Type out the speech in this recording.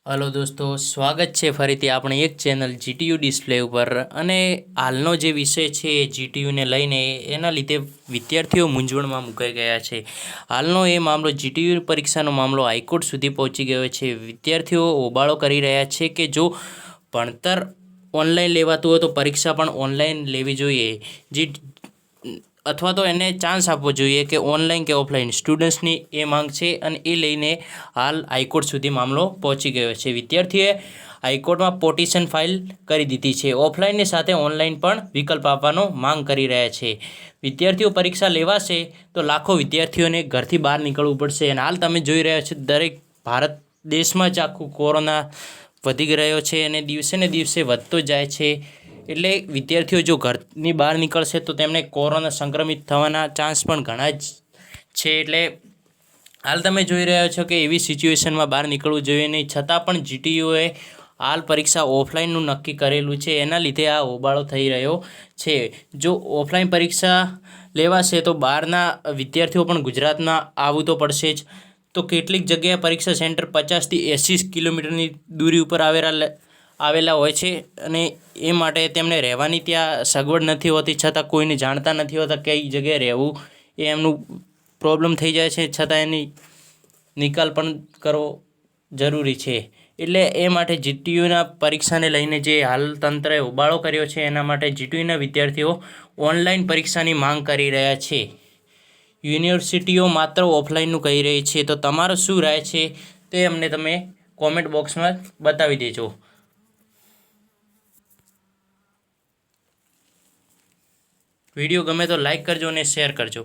Hello દોસ્તો, સ્વાગત છે ફરીથી આપણી એક ચેનલ જીટીયુ ડિસ્પ્લે ઉપર। અને હાલનો જે વિષય છે જીટીયુને લઈને એના લીધે વિદ્યાર્થીઓ મૂંઝવણમાં મુકાઈ ગયા છે। હાલનો એ મામલો જીટીયુ પરીક્ષાનો મામલો હાઈકોર્ટ સુધી પહોંચી ગયો છે। વિદ્યાર્થીઓ હોબાળો કરી રહ્યા છે કે જો ભણતર ઓનલાઈન લેવાતું હોય તો પરીક્ષા પણ ઓનલાઈન લેવી જોઈએ, જે અથવા તો એને ચાન્સ આપવો જોઈએ કે ઓનલાઈન કે ઓફલાઈન। સ્ટુડન્ટ્સની એ માંગ છે અને એ લઈને હાલ હાઈકોર્ટ સુધી મામલો પહોંચી ગયો છે। વિદ્યાર્થીઓએ હાઈકોર્ટમાં પોટિશન ફાઇલ કરી દીધી છે। ઓફલાઈનની સાથે ઓનલાઈન પણ વિકલ્પ આપવાનો માંગ કરી રહ્યા છે। વિદ્યાર્થીઓ પરીક્ષા લેવાશે તો લાખો વિદ્યાર્થીઓને ઘરથી બહાર નીકળવું પડશે। અને હાલ તમે જોઈ રહ્યા છો દરેક ભારત દેશમાં જ આખું કોરોના વધી રહ્યો છે અને દિવસે ને દિવસે વધતો જાય છે। એટલે વિદ્યાર્થીઓ જો ઘરની બહાર નીકળશે તો તેમને કોરોના સંક્રમિત થવાના ચાન્સ પણ ઘણા જ છે। એટલે હાલ તમે જોઈ રહ્યા છો કે એવી સિચ્યુએશનમાં બહાર નીકળવું જોઈએ નહીં, છતાં પણ જીટીયુએ હાલ પરીક્ષા ઓફલાઈનનું નક્કી કરેલું છે, એના લીધે આ હોબાળો થઈ રહ્યો છે। જો ઓફલાઈન પરીક્ષા લેવાશે તો બહારના વિદ્યાર્થીઓ પણ ગુજરાતમાં આવવું તો પડશે જ। તો કેટલીક જગ્યાએ પરીક્ષા સેન્ટર 50થી 80 કિલોમીટરની દૂરી ઉપર આવેલા હોય છે અને એ માટે તેમને રહેવાની ત્યાં સગવડ નથી હોતી, છતાં કોઈને જાણતા નથી હોતા કઈ જગ્યાએ રહેવું એ એમનું પ્રોબ્લેમ થઈ જાય છે, છતાં એની નિકાલ પણ કરવો જરૂરી છે। એટલે એ માટે જીટીયુના પરીક્ષાને લઈને જે હાલ તંત્રએ હોબાળો કર્યો છે એના માટે જીટીયુના વિદ્યાર્થીઓ ઓનલાઈન પરીક્ષાની માંગ કરી રહ્યા છે। યુનિવર્સિટીઓ માત્ર ઓફલાઈનનું કહી રહી છે, તો તમારો શું રાય છે તે અમને તમે કોમેન્ટ બોક્સમાં બતાવી દેજો। વિડીયો ગમે તો લાઈક કરજો અને શેર કરજો।